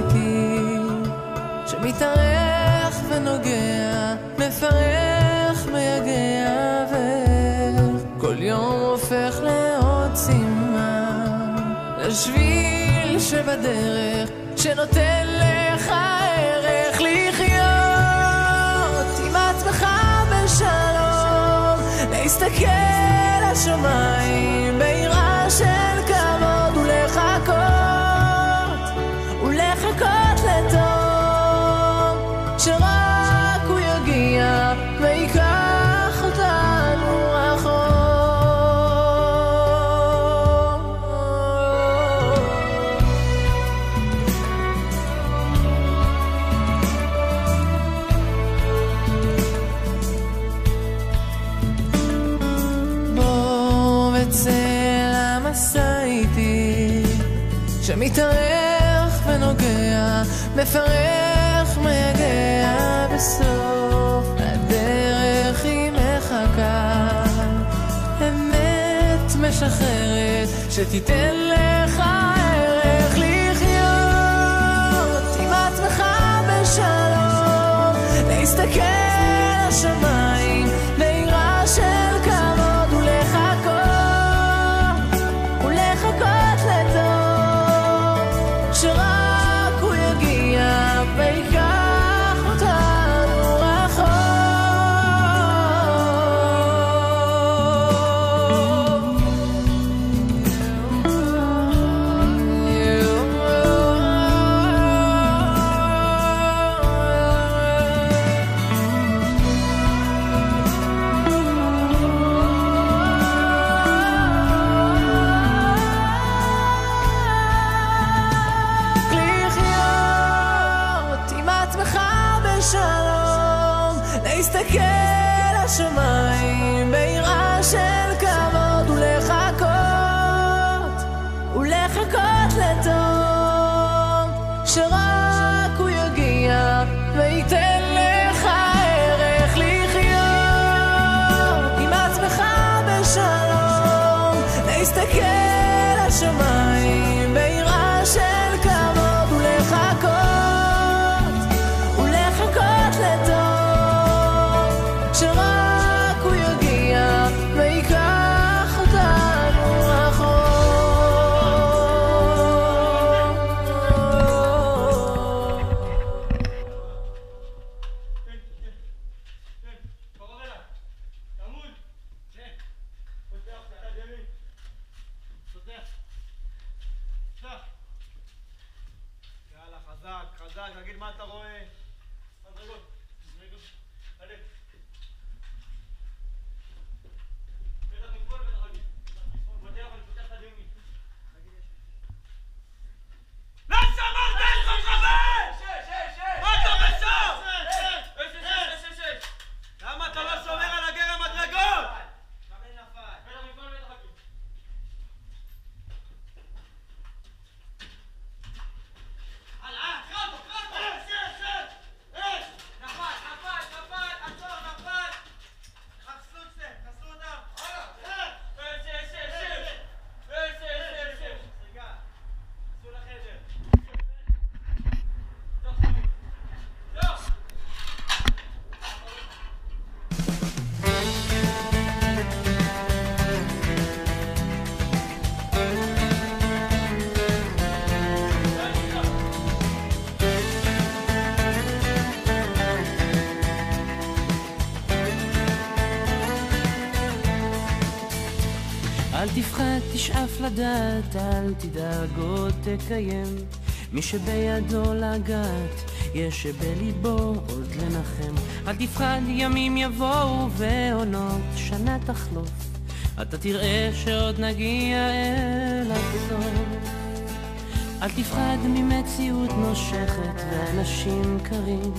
איתי, שמתארך ונוגע, מפרח, מייגע, וכל יום הופך לעוד סימן לשביל שבדרך, שנותן לך ערך לחיות עם עצמך בשלום, להסתכל לשמיים ביראה של כבוד, ולחכות לטוב שרק הוא יגיע ויקח אותנו רחוק. בוא וצא למסע איתי, שמתארך ונוגע, מפרח, מייגע, בסוף הדרך היא מחכה, אמת משחררת שתיתן לך ערך לחיות עם עצמך בשלום, להסתכל לשמיים ביראה של כבוד, ולחכות לטוב שרק הוא יגיע ויקח אותנו רחוק. שלום, להסתכל לשמיים ביראה של כבוד, ולחכות לטוב שרק הוא יגיע וייתן לך ערך לחיות עם עצמך בשלום, להסתכל לשמיים ביראה של כבוד, ולחכות לטוב שרק הוא יגיע ויקח אותנו רחוק. יאללה, חזק, תגיד מה אתה רואה. מדרגות, עלה. בטח מפה ובטח עלי. פותח את הדיונים. לא שמרת את חבר! מה אתה בסוף? למה אתה לא שומר על הגר המדרגות? בטח מפה ובטח עלי. אל תפחד, תשאף לדעת, אל תדאג עוד תקיים, מי שבידו לגעת, יש שבליבו עוד לנחם. אל תפחד, ימים יבואו ועונות שנה תחלוף, אתה תראה שעוד נגיע אל הסוף. אל תפחד ממציאות נושכת ואנשים קרים,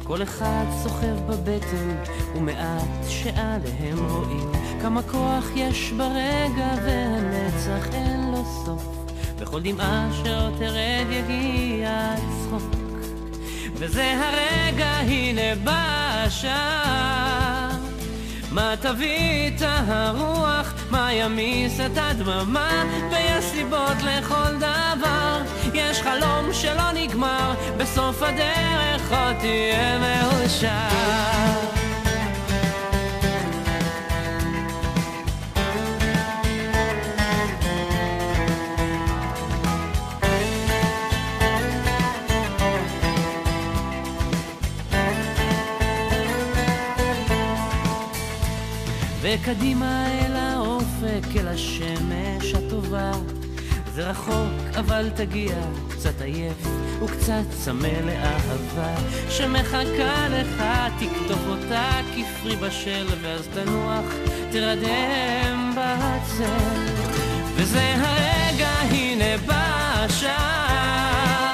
כל אחד סוחב בבטן ומעט שעליהם רואים, כמה כוח יש ברגע והנצח אין לו סוף, בכל דמעה שעוד תרד יגיע הצחוק, וזה הרגע הנה בא השעה, מה תביא את הרוח, מה ימיס את הדממה, ויש סיבות לכל דבר, יש חלום שלא נגמר בסוף הדרך עוד תהיה מאושר. וקדימה אל האופק, אל השמש הטובה. זה רחוק אבל תגיע, קצת עייף וקצת צמא לאהבה שמחכה לך, תקטוף אותה כפרי בשל, ואז תנוח, תרדם בצל. וזה הרגע, הנה בא השעה,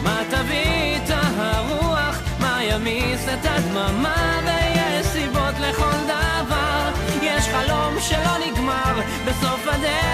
מה תביא את הרוח, מה ימיס את הדממה, ויש סיבות לכל דבר, יש חלום שלא נגמר בסוף הדרך.